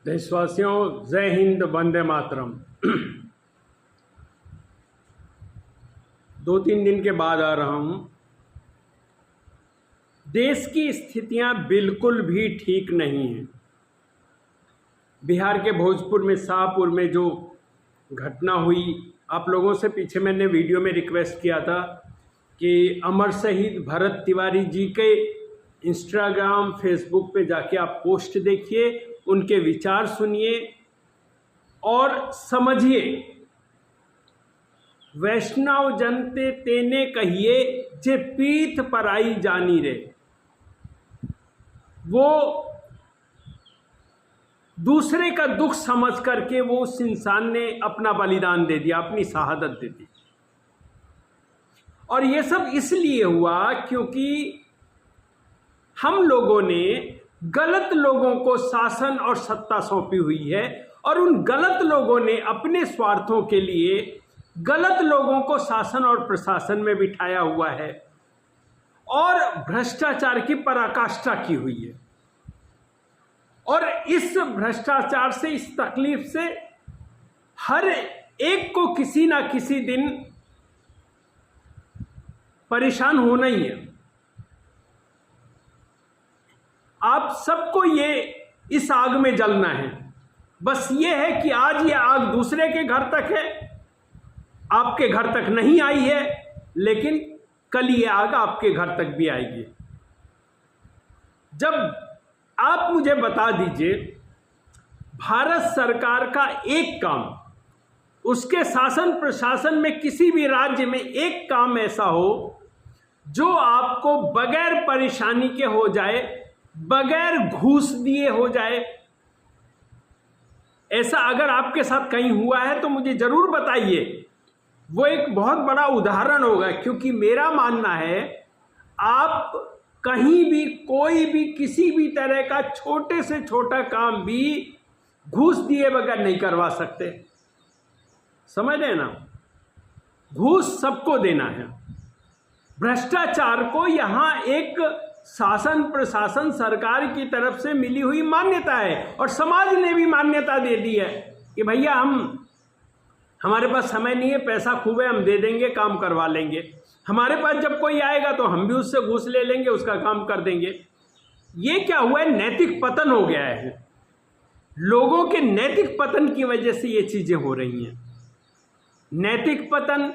देशवासियों, जय हिंद, वंदे मातरम। 2-3 दिन के बाद आ रहा हूँ। देश की स्थितियां बिल्कुल भी ठीक नहीं हैं। बिहार के भोजपुर में, शाहपुर में जो घटना हुई, आप लोगों से पीछे मैंने वीडियो में रिक्वेस्ट किया था कि अमर शहीद भरत तिवारी जी के इंस्टाग्राम, फेसबुक पे जाके आप पोस्ट देखिए, उनके विचार सुनिए और समझिए। वैष्णव जनते तेने कहिए जे पीठ पर आई जानी रे। वो दूसरे का दुख समझ करके वो उस इंसान ने अपना बलिदान दे दिया, अपनी शहादत दे दी। और ये सब इसलिए हुआ क्योंकि हम लोगों ने गलत लोगों को शासन और सत्ता सौंपी हुई है और उन गलत लोगों ने अपने स्वार्थों के लिए गलत लोगों को शासन और प्रशासन में बिठाया हुआ है और भ्रष्टाचार की पराकाष्ठा की हुई है। और इस भ्रष्टाचार से, इस तकलीफ से हर एक को किसी ना किसी दिन परेशान होना ही है। आप सबको ये इस आग में जलना है। बस ये है कि आज ये आग दूसरे के घर तक है, आपके घर तक नहीं आई है, लेकिन कल ये आग आपके घर तक भी आएगी। जब आप मुझे बता दीजिए, भारत सरकार का एक काम, उसके शासन प्रशासन में किसी भी राज्य में एक काम ऐसा हो जो आपको बगैर परेशानी के हो जाए, बगैर घूस दिए हो जाए। ऐसा अगर आपके साथ कहीं हुआ है तो मुझे जरूर बताइए। वो एक बहुत बड़ा उदाहरण होगा, क्योंकि मेरा मानना है आप कहीं भी, कोई भी, किसी भी तरह का छोटे से छोटा काम भी घूस दिए बगैर नहीं करवा सकते। समझ रहे ना? घूस सबको देना है। भ्रष्टाचार को यहां एक शासन प्रशासन सरकार की तरफ से मिली हुई मान्यता है और समाज ने भी मान्यता दे दी है कि भैया हमारे पास समय नहीं है, पैसा खूब है, हम दे देंगे, काम करवा लेंगे। हमारे पास जब कोई आएगा तो हम भी उससे घूस ले लेंगे, उसका काम कर देंगे। ये क्या हुआ है? नैतिक पतन हो गया है। लोगों के नैतिक पतन की वजह से ये चीजें हो रही हैं। नैतिक पतन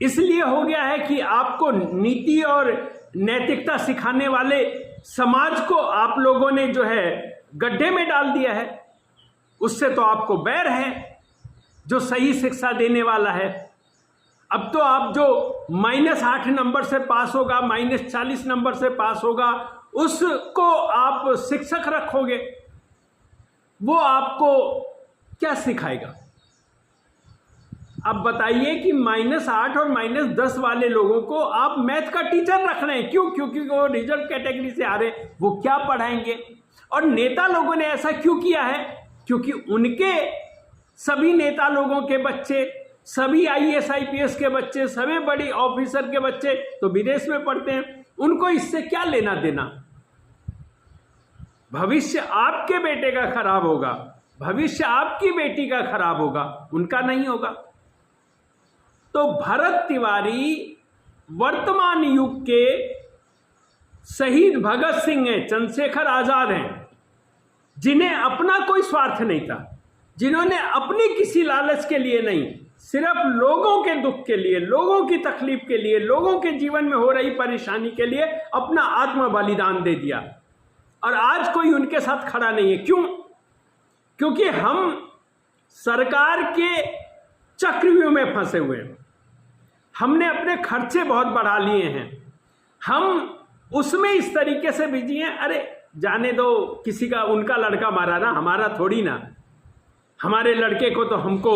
इसलिए हो गया है कि आपको नीति और नैतिकता सिखाने वाले समाज को आप लोगों ने जो है गड्ढे में डाल दिया है। उससे तो आपको बैर है जो सही शिक्षा देने वाला है। अब तो आप जो -8 नंबर से पास होगा, -40 नंबर से पास होगा, उसको आप शिक्षक रखोगे, वो आपको क्या सिखाएगा? अब बताइए कि -8 और -10 वाले लोगों को आप मैथ का टीचर रख रहे हैं। क्यों? क्योंकि वो रिजर्व कैटेगरी से आ रहे, वो क्या पढ़ाएंगे? और नेता लोगों ने ऐसा क्यों किया है? क्योंकि उनके सभी नेता लोगों के बच्चे, सभी IAS IPS के बच्चे, सभी बड़ी ऑफिसर के बच्चे तो विदेश में पढ़ते हैं। उनको इससे क्या लेना देना? भविष्य आपके बेटे का खराब होगा, भविष्य आपकी बेटी का खराब होगा, उनका नहीं होगा। तो भरत तिवारी वर्तमान युग के शहीद भगत सिंह हैं, चंद्रशेखर आजाद हैं, जिन्हें अपना कोई स्वार्थ नहीं था, जिन्होंने अपनी किसी लालच के लिए नहीं, सिर्फ लोगों के दुख के लिए, लोगों की तकलीफ के लिए, लोगों के जीवन में हो रही परेशानी के लिए अपना आत्म बलिदान दे दिया। और आज कोई उनके साथ खड़ा नहीं है। क्यों? क्योंकि हम सरकार के चक्रव्यूह में फंसे हुए हैं। हमने अपने खर्चे बहुत बढ़ा लिए हैं, हम उसमें इस तरीके से बिजी हैं, अरे जाने दो, किसी का, उनका लड़का मारा ना, हमारा थोड़ी ना। हमारे लड़के को तो हमको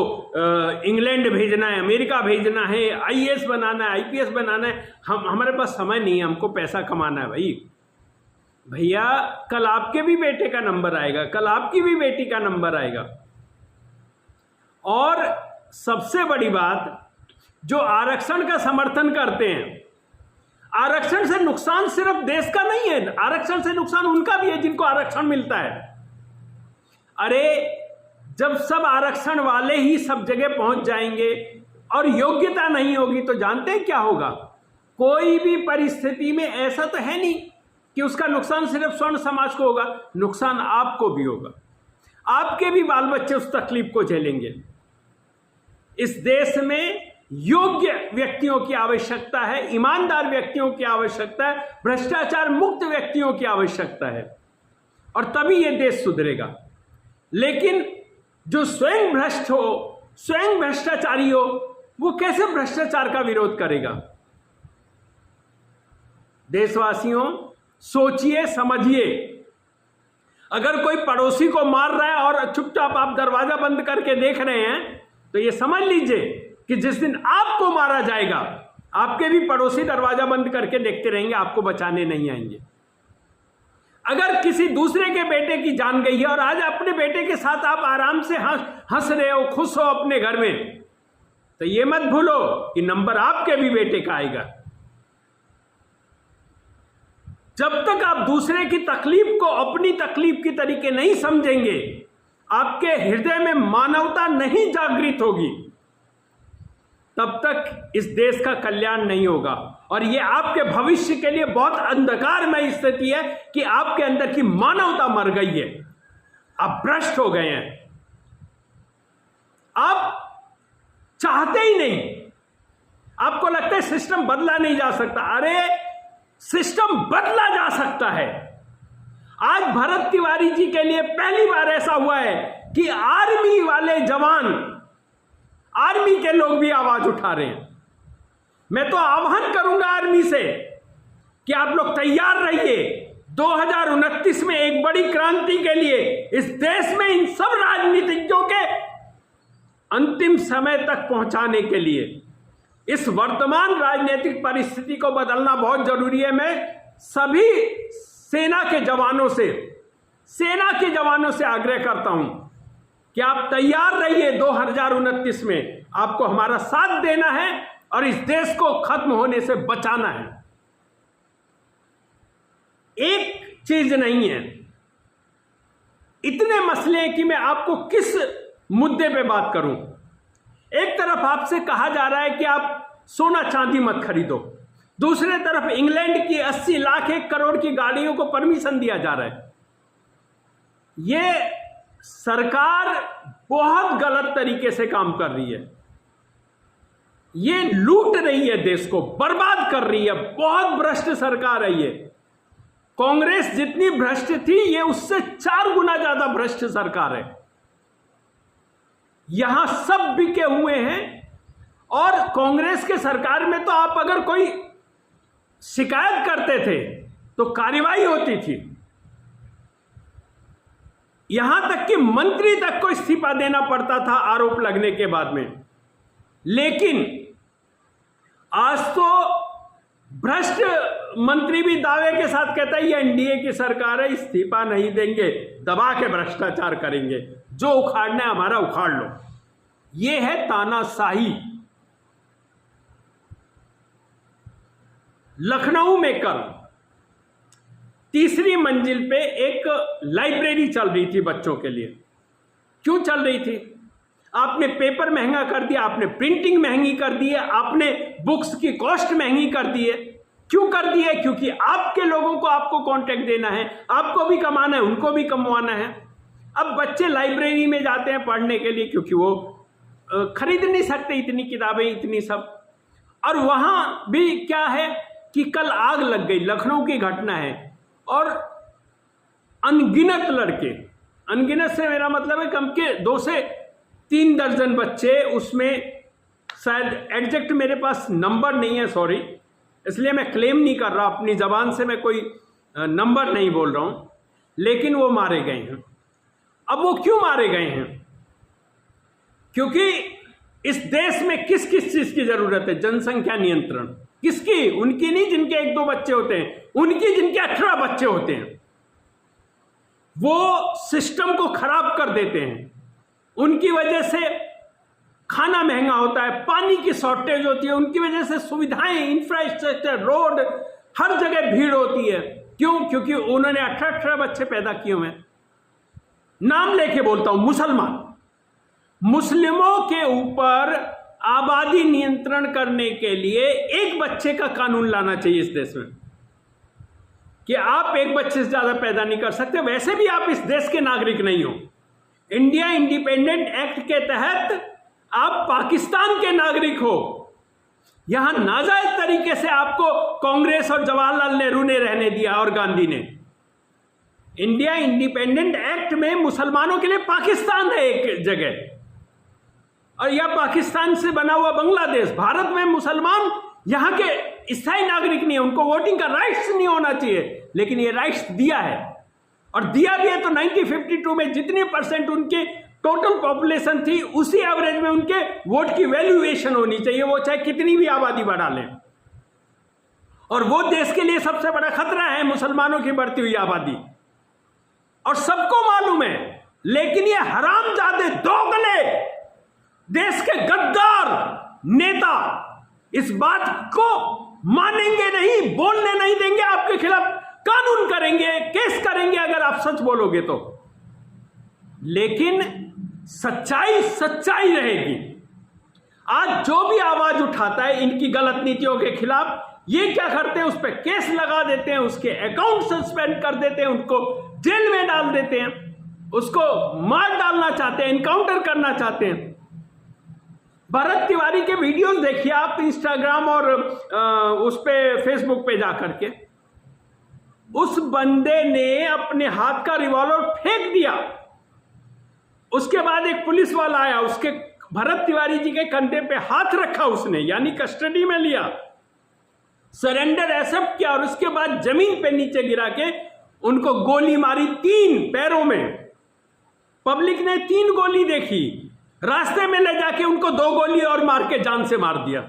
इंग्लैंड भेजना है, अमेरिका भेजना है, IAS बनाना है, IPS बनाना है। हमारे पास समय नहीं है, हमको पैसा कमाना है। भैया कल आपके भी बेटे का नंबर आएगा, कल आपकी भी बेटी का नंबर आएगा। और सबसे बड़ी बात, जो आरक्षण का समर्थन करते हैं, आरक्षण से नुकसान सिर्फ देश का नहीं है, आरक्षण से नुकसान उनका भी है जिनको आरक्षण मिलता है। अरे जब सब आरक्षण वाले ही सब जगह पहुंच जाएंगे और योग्यता नहीं होगी तो जानते हैं क्या होगा? कोई भी परिस्थिति में ऐसा तो है नहीं कि उसका नुकसान सिर्फ स्वर्ण समाज को होगा, नुकसान आपको भी होगा। आपके भी बाल बच्चे उस तकलीफ को झेलेंगे। इस देश में योग्य व्यक्तियों की आवश्यकता है, ईमानदार व्यक्तियों की आवश्यकता है, भ्रष्टाचार मुक्त व्यक्तियों की आवश्यकता है, और तभी यह देश सुधरेगा। लेकिन जो स्वयं भ्रष्ट हो, स्वयं भ्रष्टाचारी हो, वो कैसे भ्रष्टाचार का विरोध करेगा? देशवासियों, सोचिए, समझिए। अगर कोई पड़ोसी को मार रहा है और चुपचाप आप दरवाजा बंद करके देख रहे हैं, तो ये समझ लीजिए कि जिस दिन आपको मारा जाएगा, आपके भी पड़ोसी दरवाजा बंद करके देखते रहेंगे, आपको बचाने नहीं आएंगे। अगर किसी दूसरे के बेटे की जान गई है और आज अपने बेटे के साथ आप आराम से हंस रहे हो, खुश हो अपने घर में, तो ये मत भूलो कि नंबर आपके भी बेटे का आएगा। जब तक आप दूसरे की तकलीफ को अपनी तकलीफ की तरीके नहीं समझेंगे, आपके हृदय में मानवता नहीं जागृत होगी, तब तक इस देश का कल्याण नहीं होगा। और यह आपके भविष्य के लिए बहुत अंधकारमय स्थिति है कि आपके अंदर की मानवता मर गई है, आप भ्रष्ट हो गए हैं, आप चाहते ही नहीं, आपको लगता है सिस्टम बदला नहीं जा सकता। अरे सिस्टम बदला जा सकता है। आज भरत तिवारी जी के लिए पहली बार ऐसा हुआ है कि आर्मी वाले जवान, आर्मी के लोग भी आवाज उठा रहे हैं। मैं तो आह्वान करूंगा आर्मी से कि आप लोग तैयार रहिए 2029 में एक बड़ी क्रांति के लिए। इस देश में इन सब राजनीतिज्ञों के अंतिम समय तक पहुंचाने के लिए इस वर्तमान राजनीतिक परिस्थिति को बदलना बहुत जरूरी है। मैं सभी सेना के जवानों से आग्रह करता हूं कि आप तैयार रहिए। 2029 में आपको हमारा साथ देना है और इस देश को खत्म होने से बचाना है। एक चीज नहीं है, इतने मसले हैं कि मैं आपको किस मुद्दे पे बात करूं। एक तरफ आपसे कहा जा रहा है कि आप सोना चांदी मत खरीदो, दूसरे तरफ इंग्लैंड की 80 लाख 1 करोड़ की गाड़ियों को परमिशन दिया जा रहा है। यह सरकार बहुत गलत तरीके से काम कर रही है, ये लूट रही है, देश को बर्बाद कर रही है। बहुत भ्रष्ट सरकार है ये। कांग्रेस जितनी भ्रष्ट थी, ये उससे 4 गुना ज्यादा भ्रष्ट सरकार है। यहां सब बिके हुए हैं। और कांग्रेस के सरकार में तो आप अगर कोई शिकायत करते थे तो कार्रवाई होती थी, यहां तक कि मंत्री तक को इस्तीफा देना पड़ता था आरोप लगने के बाद में। लेकिन आज तो भ्रष्ट मंत्री भी दावे के साथ कहता है ये एनडीए की सरकार है, इस्तीफा नहीं देंगे, दबा के भ्रष्टाचार करेंगे, जो उखाड़ना है हमारा उखाड़ लो। ये है तानाशाही। लखनऊ में कल 3री मंजिल पे एक लाइब्रेरी चल रही थी बच्चों के लिए। क्यों चल रही थी? आपने पेपर महंगा कर दिया, आपने प्रिंटिंग महंगी कर दी है, आपने बुक्स की कॉस्ट महंगी कर दी है। क्यों कर दी है? क्योंकि आपके लोगों को आपको कॉन्ट्रैक्ट देना है, आपको भी कमाना है, उनको भी कमवाना है। अब बच्चे लाइब्रेरी में जाते हैं पढ़ने के लिए, क्योंकि वो खरीद नहीं सकते इतनी किताबें, इतनी सब। और वहां भी क्या है कि कल आग लग गई, लखनऊ की घटना है, और अनगिनत लड़के, अनगिनत से मेरा मतलब है कम के 2 से 3 दर्जन बच्चे, उसमें शायद एग्जैक्ट मेरे पास नंबर नहीं है, सॉरी, इसलिए मैं क्लेम नहीं कर रहा, अपनी जबान से मैं कोई नंबर नहीं बोल रहा हूं, लेकिन वो मारे गए हैं। अब वो क्यों मारे गए हैं? क्योंकि इस देश में किस किस चीज की जरूरत है? जनसंख्या नियंत्रण। किसकी? उनकी नहीं जिनके 1-2 बच्चे होते हैं, उनकी जिनके 18 बच्चे होते हैं। वो सिस्टम को खराब कर देते हैं, उनकी वजह से खाना महंगा होता है, पानी की शॉर्टेज होती है, उनकी वजह से सुविधाएं, इंफ्रास्ट्रक्चर, रोड, हर जगह भीड़ होती है। क्यों? क्योंकि उन्होंने 18 बच्चे पैदा किए हुए हैं। नाम लेके बोलता हूं, मुसलमान, मुस्लिमों के ऊपर आबादी नियंत्रण करने के लिए एक बच्चे का कानून लाना चाहिए इस देश में, कि आप एक बच्चे से ज्यादा पैदा नहीं कर सकते। वैसे भी आप इस देश के नागरिक नहीं हो। इंडिया इंडिपेंडेंट एक्ट के तहत आप पाकिस्तान के नागरिक हो। यहां नाजायज तरीके से आपको कांग्रेस और जवाहरलाल नेहरू ने रहने दिया और गांधी ने। इंडिया इंडिपेंडेंट एक्ट में मुसलमानों के लिए पाकिस्तान है एक जगह, और यह पाकिस्तान से बना हुआ बांग्लादेश। भारत में मुसलमान यहां के स्थायी नागरिक नहीं है, उनको वोटिंग का राइट्स नहीं होना चाहिए, लेकिन ये राइट्स दिया है। और दिया भी है तो 1952 में जितने परसेंट उनके टोटल पॉपुलेशन थी, उसी एवरेज में उनके वोट की वैल्यूएशन होनी चाहिए, वो चाहे कितनी भी आबादी बढ़ा लें। और वो देश के लिए सबसे बड़ा खतरा है मुसलमानों की बढ़ती हुई आबादी, और सबको मालूम है। लेकिन ये हरामजादे दोगले देश के गद्दार नेता इस बात को मानेंगे नहीं, बोलने नहीं देंगे, आपके खिलाफ कानून करेंगे, केस करेंगे अगर आप सच बोलोगे तो। लेकिन सच्चाई सच्चाई रहेगी। आज जो भी आवाज उठाता है इनकी गलत नीतियों के खिलाफ, ये क्या करते हैं, उस पर केस लगा देते हैं, उसके अकाउंट सस्पेंड कर देते हैं, उनको जेल में डाल देते हैं, उसको मार डालना चाहते हैं, इनकाउंटर करना चाहते हैं। भरत तिवारी के वीडियोस देखिए आप इंस्टाग्राम और उस पे फेसबुक पे जाकर के। उस बंदे ने अपने हाथ का रिवॉल्वर फेंक दिया, उसके बाद एक पुलिस वाला आया, उसके भरत तिवारी जी के कंधे पे हाथ रखा उसने, यानी कस्टडी में लिया, सरेंडर एक्सेप्ट किया, और उसके बाद जमीन पे नीचे गिरा के उनको गोली मारी 3 पैरों में। पब्लिक ने 3 गोली देखी, रास्ते में ले जाके उनको 2 गोली और मार के जान से मार दिया।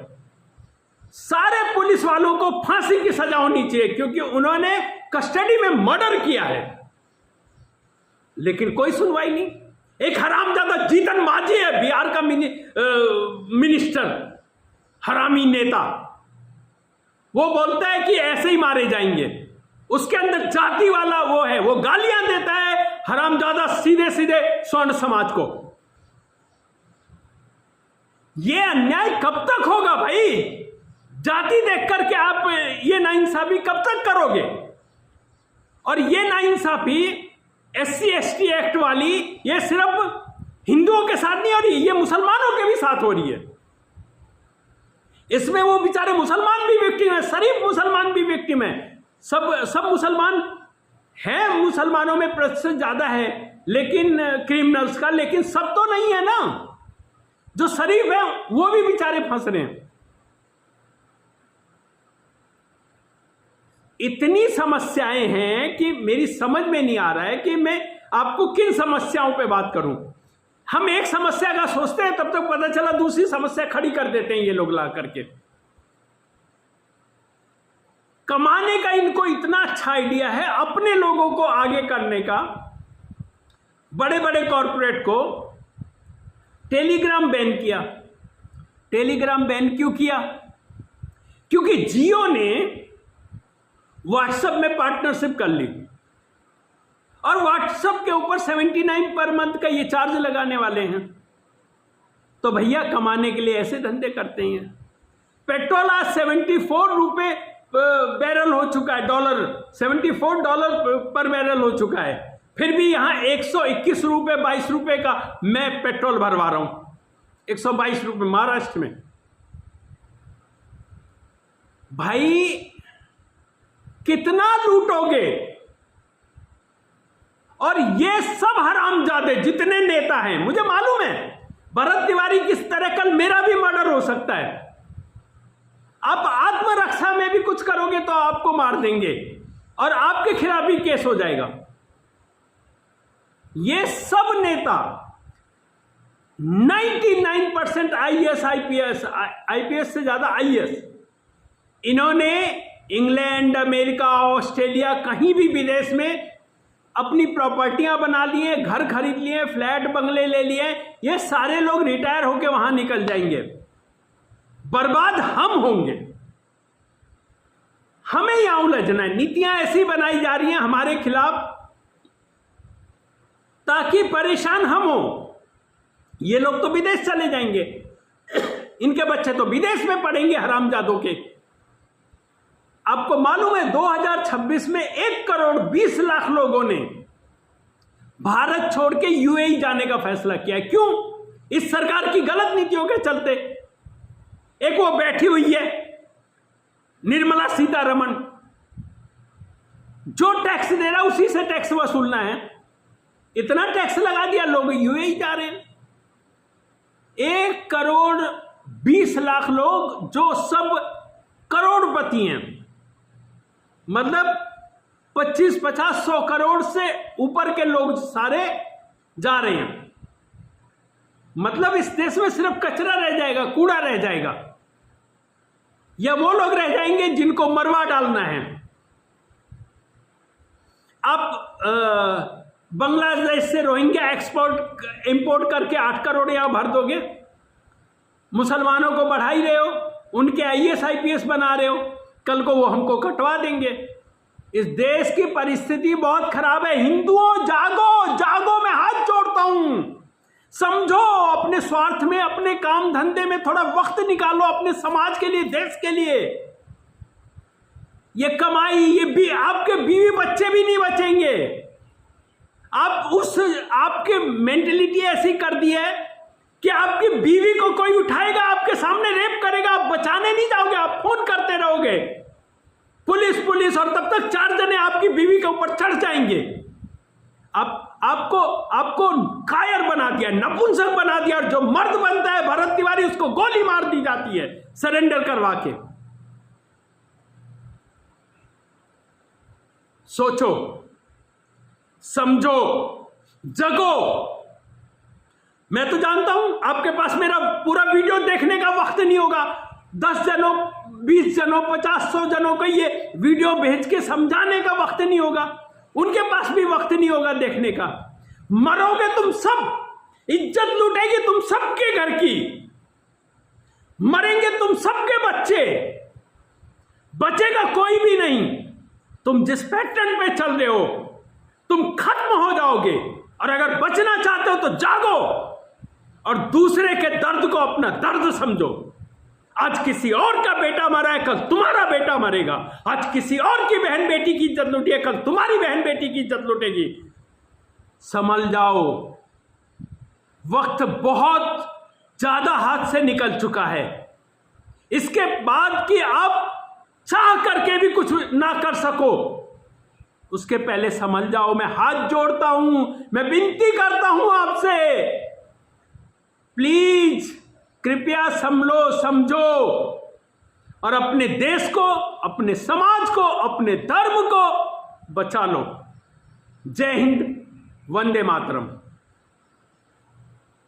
सारे पुलिस वालों को फांसी की सजा होनी चाहिए, क्योंकि उन्होंने कस्टडी में मर्डर किया है। लेकिन कोई सुनवाई नहीं। एक हरामजादा जीतन मांझी है बिहार का मिनिस्टर, हरामी नेता, वो बोलता है कि ऐसे ही मारे जाएंगे। उसके अंदर जाति वाला वो है, वो गालियां देता है हरामजादा सीधे सीधे स्वर्ण समाज को। ये अन्याय कब तक होगा भाई? जाति देख करके आप ये नाइंसाफी कब तक करोगे? और ये नाइंसाफी SC ST एक्ट वाली ये सिर्फ हिंदुओं के साथ नहीं हो रही, ये मुसलमानों के भी साथ हो रही है। इसमें वो बेचारे मुसलमान भी विक्टिम है, शरीफ मुसलमान भी विक्टिम है। सब मुसलमान है, मुसलमानों में प्रतिशत ज्यादा है लेकिन क्रिमिनल्स का, लेकिन सब तो नहीं है ना। जो शरीफ है वो भी बेचारे फंस रहे हैं। इतनी समस्याएं हैं कि मेरी समझ में नहीं आ रहा है कि मैं आपको किन समस्याओं पे बात करूं। हम एक समस्या का सोचते हैं, तब तक पता चला दूसरी समस्या खड़ी कर देते हैं ये लोग ला करके। कमाने का इनको इतना अच्छा आइडिया है, अपने लोगों को आगे करने का। बड़े बड़े कॉरपोरेट को टेलीग्राम बैन किया। टेलीग्राम बैन क्यों किया? क्योंकि जियो ने व्हाट्सएप में पार्टनरशिप कर ली, और व्हाट्सएप के ऊपर 79 पर मंथ का ये चार्ज लगाने वाले हैं। तो भैया कमाने के लिए ऐसे धंधे करते हैं। पेट्रोल आज $74 बैरल हो चुका है, $74 पर बैरल हो चुका है। फिर भी यहां $121 ₹22 का मैं पेट्रोल भरवा रहा हूं। $122 महाराष्ट्र में। भाई कितना लूटोगे? और ये सब हरामजादे जितने नेता हैं, मुझे मालूम है भरत तिवारी किस तरह कल मेरा भी मर्डर हो सकता है। आप आत्मरक्षा में भी कुछ करोगे तो आपको मार देंगे और आपके खिलाफ भी केस हो जाएगा। ये सब नेता 99% IAS IPS से ज्यादा IAS, इन्होंने इंग्लैंड, अमेरिका, ऑस्ट्रेलिया, कहीं भी विदेश में अपनी प्रॉपर्टियां बना ली हैं, घर खरीद लिए, फ्लैट बंगले ले लिए। ये सारे लोग रिटायर होकर वहां निकल जाएंगे, बर्बाद हम होंगे। हमें यहां उलझना है। नीतियां ऐसी बनाई जा रही हैं हमारे खिलाफ, ताकि परेशान हम हो। ये लोग तो विदेश चले जाएंगे, इनके बच्चे तो विदेश में पढ़ेंगे हरामजादों के। आपको मालूम है 2026 में 1,20,00,000 लोगों ने भारत छोड़ के यूएई जाने का फैसला किया है। क्यों? इस सरकार की गलत नीतियों के चलते। एक वो बैठी हुई है निर्मला सीतारमण, जो टैक्स दे रहा उसी से टैक्स वसूलना है। इतना टैक्स लगा दिया, लोग यूएई जा रहे हैं। 1,20,00,000 लोग जो सब करोड़पति हैं, मतलब 25, 50, 100 करोड़ से ऊपर के लोग सारे जा रहे हैं। मतलब इस देश में सिर्फ कचरा रह जाएगा, कूड़ा रह जाएगा, या वो लोग रह जाएंगे जिनको मरवा डालना है। आप बांग्लादेश से रोहिंग्या एक्सपोर्ट इंपोर्ट करके 8 करोड़ यहां भर दोगे। मुसलमानों को बढ़ा ही रहे हो, उनके IAS IPS बना रहे हो, कल को वो हमको कटवा देंगे। इस देश की परिस्थिति बहुत खराब है। हिंदुओं जागो, जागो, मैं हाथ जोड़ता हूं। समझो, अपने स्वार्थ में, अपने काम धंधे में थोड़ा वक्त निकालो, अपने समाज के लिए, देश के लिए। ये कमाई, ये भी आपके बीवी बच्चे भी नहीं बचेंगे। आपके मेंटेलिटी ऐसी कर दी है कि आपकी बीवी को कोई उठाएगा, आपके सामने रेप करेगा, आप बचाने नहीं जाओगे, आप फोन करते रहोगे पुलिस, और तब तक 4 जने आपकी बीवी के ऊपर चढ़ जाएंगे। आपको कायर बना दिया, नपुंसक बना दिया, और जो मर्द बनता है भरत तिवारी, उसको गोली मार दी जाती है सरेंडर करवा के। सोचो, समझो, जगो। मैं तो जानता हूं आपके पास मेरा पूरा वीडियो देखने का वक्त नहीं होगा। 10 जनों, 20 जनों, 50, 100 जनों को ये वीडियो भेज के समझाने का वक्त नहीं होगा। उनके पास भी वक्त नहीं होगा देखने का। मरोगे तुम सब, इज्जत लूटेगी तुम सबके घर की, मरेंगे तुम सबके बच्चे, बचेगा कोई भी नहीं। तुम जिस पैटर्न पे चल रहे हो तुम खत्म हो जाओगे। और अगर बचना चाहते हो तो जागो और दूसरे के दर्द को अपना दर्द समझो। आज किसी और का बेटा मरा है, कल तुम्हारा बेटा मरेगा। आज किसी और की बहन बेटी की इज्जत लूटी है, कल तुम्हारी बहन बेटी की इज्जत लूटेगी। संभल जाओ, वक्त बहुत ज्यादा हाथ से निकल चुका है। इसके बाद कि आप चाह करके भी कुछ ना कर सको, उसके पहले समझ जाओ। मैं हाथ जोड़ता हूं, मैं विनती करता हूं आपसे, प्लीज कृपया समझो और अपने देश को, अपने समाज को, अपने धर्म को बचा लो। जय हिंद, वंदे मातरम।